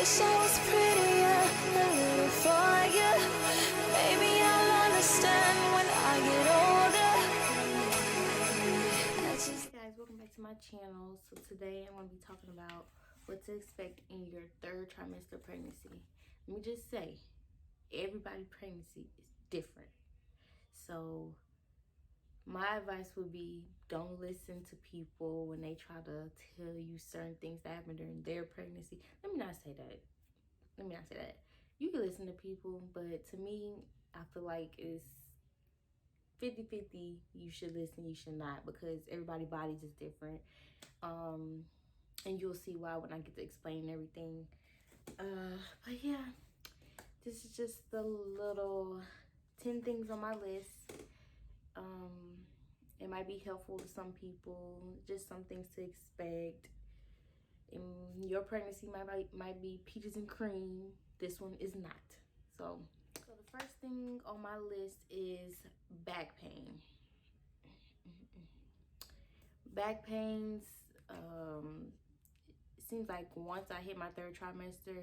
Wish I was prettier, a little for you. Maybe I'll understand when I get older. Hey guys, welcome back to my channel. So today I'm going to be talking about what to expect in your third trimester pregnancy. Let me just say, everybody's pregnancy is different. So my advice would be, don't listen to people when they try to tell you certain things that happen during their pregnancy. Let me not say that. You can listen to people, but to me, I feel like it's 50-50. You should listen, you should not, because everybody's bodies is different. And you'll see why when I get to explain everything. But yeah, this is just the little 10 things on my list. It might be helpful to some people, just some things to expect. And your pregnancy might be peaches and cream. This one is not. So the first thing on my list is back pain. Back pains, it seems like once I hit my third trimester,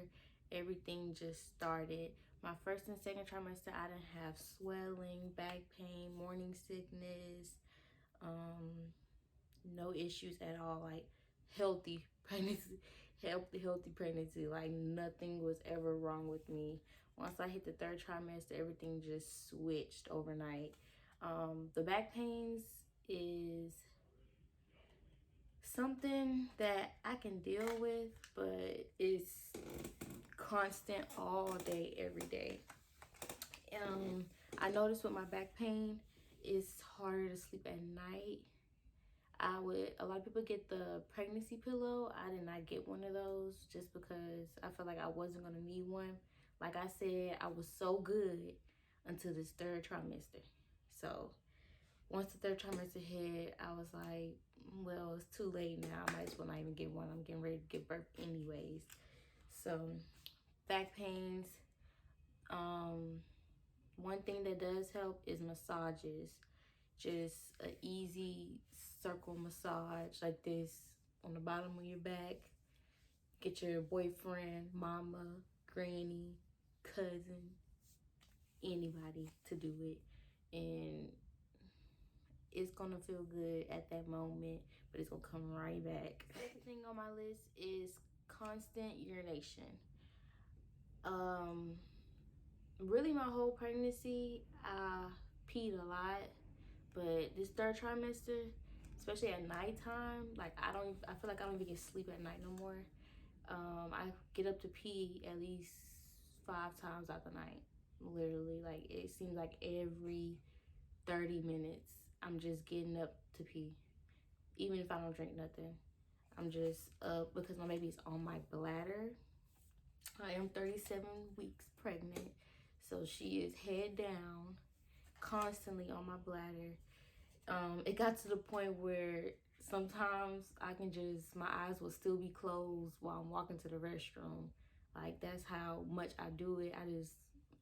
everything just started. My first and second trimester, I didn't have swelling, back pain, morning sickness, no issues at all. Like healthy pregnancy, healthy pregnancy. Like nothing was ever wrong with me. Once I hit the third trimester, everything just switched overnight. The back pains is something that I can deal with, but it's constant all day, every day. I noticed with my back pain, it's harder to sleep at night. A lot of people get the pregnancy pillow. I did not get one of those just because I felt like I wasn't gonna need one. Like I said, I was so good until this third trimester. So once the third trimester hit, I was like, well, it's too late now. I might as well not even get one. I'm getting ready to give birth anyways. So back pains. One thing that does help is massages. Just an easy circle massage like this on the bottom of your back. Get your boyfriend, mama, granny, cousin, anybody to do it. And it's gonna feel good at that moment, but it's gonna come right back. Second thing on my list is constant urination. Really my whole pregnancy, I peed a lot, but this third trimester, especially at nighttime, like I feel like I don't even get sleep at night no more. I get up to pee at least 5 times out the night, literally. Like it seems like every 30 minutes, I'm just getting up to pee. Even if I don't drink nothing, I'm just up because my baby's on my bladder. I am 37 weeks pregnant, so she is head down, constantly on my bladder. It got to the point where sometimes my eyes will still be closed while I'm walking to the restroom. Like that's how much I do it.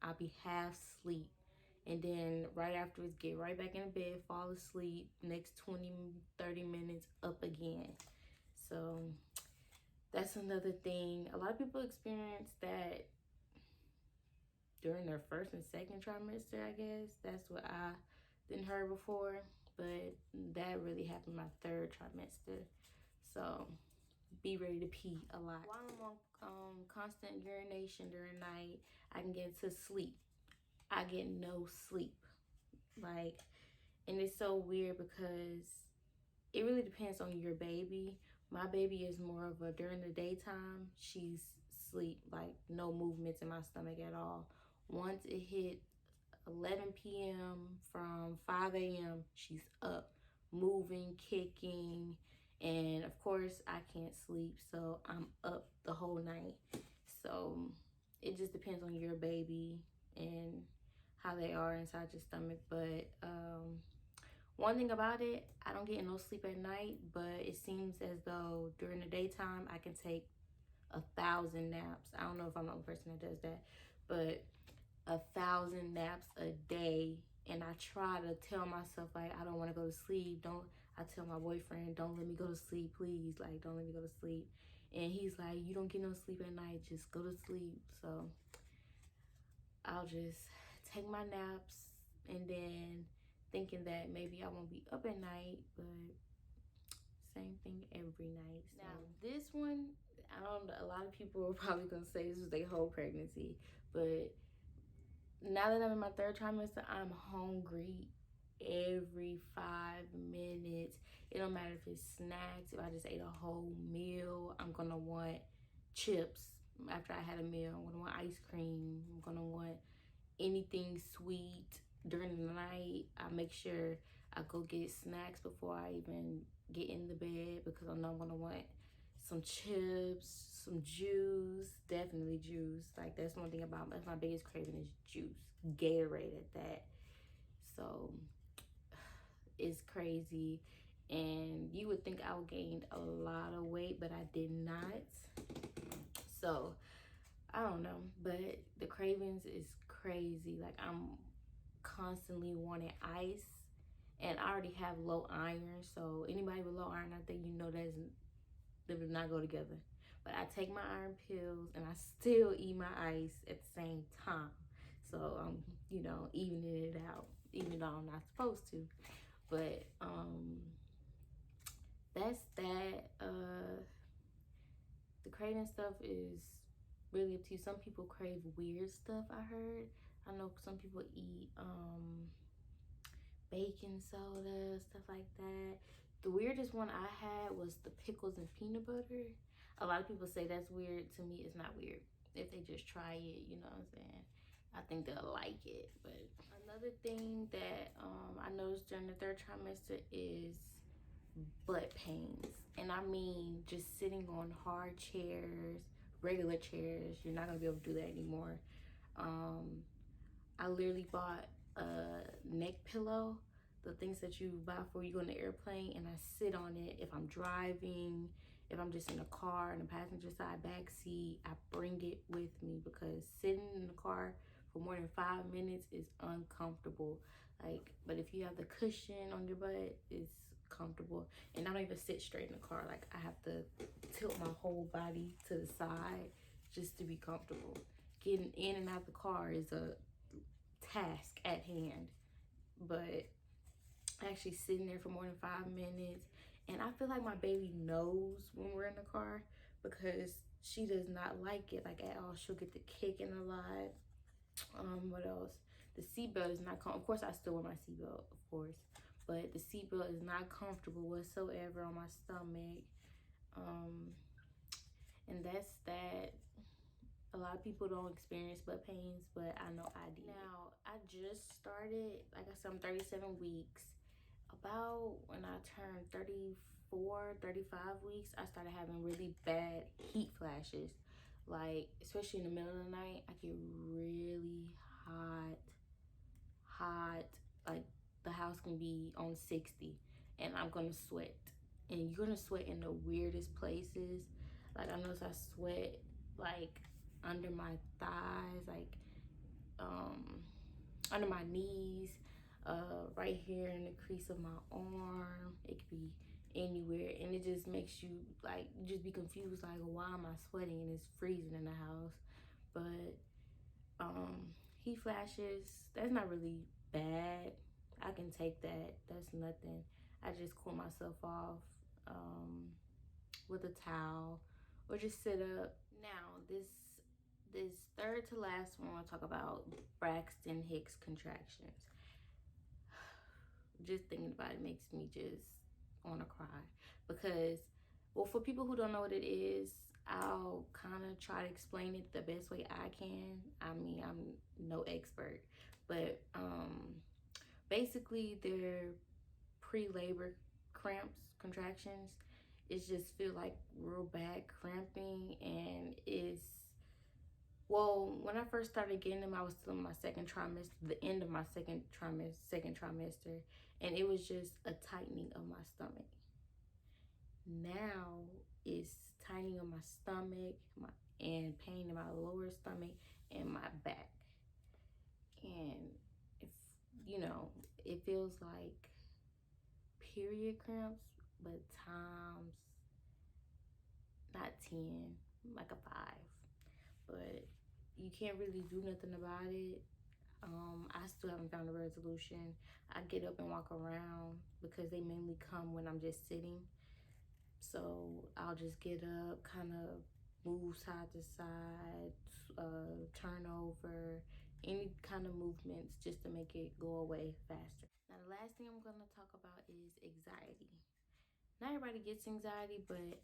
I'll be half asleep. And then right afterwards, get right back in bed, fall asleep, next 20, 30 minutes, up again. So that's another thing. A lot of people experience that during their first and second trimester, I guess. That's what I didn't heard before. But that really happened my third trimester. So be ready to pee a lot. While I'm on constant urination during night, I can get into sleep. I get no sleep. And it's so weird because it really depends on your baby. My baby is more of a during the daytime, she's sleep, like no movements in my stomach at all. Once it hit 11 p.m. from 5 a.m., she's up, moving, kicking, and of course I can't sleep, so I'm up the whole night. So it just depends on your baby and how they are inside your stomach. But one thing about it, I don't get no sleep at night, but it seems as though during the daytime I can take 1,000 naps. I don't know if I'm the only person that does that, but 1,000 naps a day. And I try to tell myself, like, I don't want to go to sleep. I tell my boyfriend, don't let me go to sleep, please. Like, don't let me go to sleep. And he's like, you don't get no sleep at night, just go to sleep. So I'll just take my naps, and then thinking that maybe I won't be up at night, but same thing every night. So. Now this one, I don't know, a lot of people are probably gonna say this was their whole pregnancy, but now that I'm in my 3rd trimester, I'm hungry every 5 minutes. It don't matter if it's snacks, if I just ate a whole meal, I'm gonna want chips after I had a meal. I'm gonna want ice cream. I'm gonna want anything sweet during the night. I make sure I go get snacks before I even get in the bed, because I know I'm gonna want some chips, some juice, definitely juice. Like, that's one thing about, that's my biggest craving is juice, Gatorade at that. So it's crazy, and you would think I gained a lot of weight, but I did not. So I don't know, but the cravings is crazy. Like, I'm constantly wanting ice, and I already have low iron. So anybody with low iron, I think you know that does not go together. But I take my iron pills, and I still eat my ice at the same time. So I'm, you know, evening it out, even though I'm not supposed to. But that's that. The craving stuff is really up to you. Some people crave weird stuff, I heard. I know some people eat baking soda, stuff like that. The weirdest one I had was the pickles and peanut butter. A lot of people say that's weird. To me, it's not weird. If they just try it, you know what I'm saying? I think they'll like it. But another thing that I noticed during the 3rd trimester is butt pains. And I mean just sitting on hard chairs, regular chairs. You're not gonna be able to do that anymore. I literally bought a neck pillow, the things that you buy before you go on the airplane, and I sit on it if I'm driving, if I'm just in a car in the passenger side back seat. I bring it with me, because sitting in the car for more than 5 minutes is uncomfortable. Like, but if you have the cushion on your butt, it's comfortable. And I don't even sit straight in the car. Like, I have to tilt my whole body to the side just to be comfortable. Getting in and out the car is a task at hand. But actually sitting there for more than 5 minutes, and I feel like my baby knows when we're in the car, because she does not like it, like, at all. She'll get the kicking a lot. What else? The seatbelt is not of course I still wear my seatbelt, of course, but the seatbelt is not comfortable whatsoever on my stomach. And that's that. A lot of people don't experience butt pains, but I know I did. Now, I just started, like I said, I'm 37 weeks. About when I turned 34, 35 weeks, I started having really bad heat flashes. Like, especially in the middle of the night, I get really hot. Like, the house can be on 60, and I'm gonna sweat. And you're gonna sweat in the weirdest places. Like, I notice I sweat, like, under my thighs, like, under my knees, right here in the crease of my arm. It could be anywhere, and it just makes you, like, you just be confused, like, why am I sweating and it's freezing in the house? But heat flashes, that's not really bad. I can take that. That's nothing. I just cool myself off with a towel, or just sit up. Now, this third to last one, I'll talk about Braxton Hicks contractions. Just thinking about it makes me just want to cry, because, well, for people who don't know what it is, I'll kind of try to explain it the best way I can. I mean, I'm no expert, but basically they're pre-labor cramps, contractions. It just feel like real bad cramping, and it's, well, when I first started getting them, I was still in my 2nd trimester, the end of my second trimester, and it was just a tightening of my stomach. Now it's tightening of my stomach, and pain in my lower stomach and my back. And if, you know, it feels like period cramps, but times, not 10, like a 5. But you can't really do nothing about it. I still haven't found a resolution. I get up and walk around because they mainly come when I'm just sitting. So I'll just get up, kind of move side to side, turn over, any kind of movements just to make it go away faster. Now, the last thing I'm gonna talk about is anxiety. Not everybody gets anxiety, but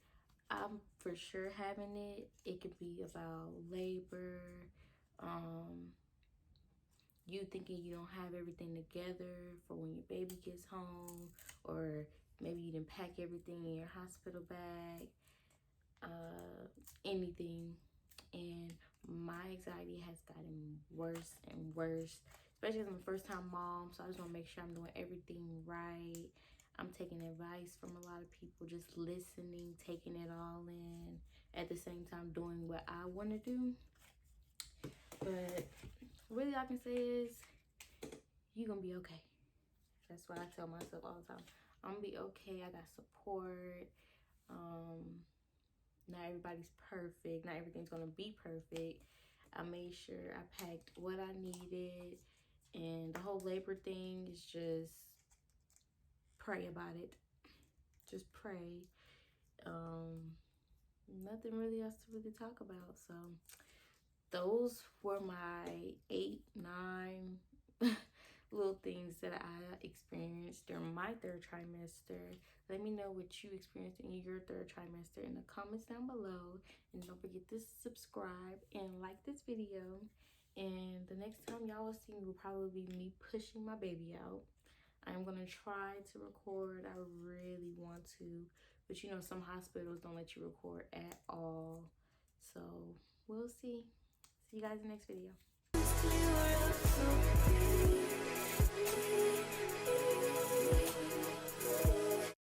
I'm for sure having it. It could be about labor, you thinking you don't have everything together for when your baby gets home, or maybe you didn't pack everything in your hospital bag, anything. And my anxiety has gotten worse and worse, especially as I'm a first time mom. So I just want to make sure I'm doing everything right. I'm taking advice from a lot of people, just listening, taking it all in, at the same time doing what I want to do. But really all I can say is you're gonna be okay. That's what I tell myself all the time. I'm gonna be okay. I got support. Not everybody's perfect. Not everything's gonna be perfect. I made sure I packed what I needed, and the whole labor thing is just pray about it. Just pray. Nothing really else to really talk about. So those were my 8, 9 little things that I experienced during my 3rd trimester. Let me know what you experienced in your 3rd trimester in the comments down below. And don't forget to subscribe and like this video. And the next time y'all will see me will probably be me pushing my baby out. I'm gonna try to record. I really want to, but you know, some hospitals don't let you record at all. So we'll see. See you guys in the next video.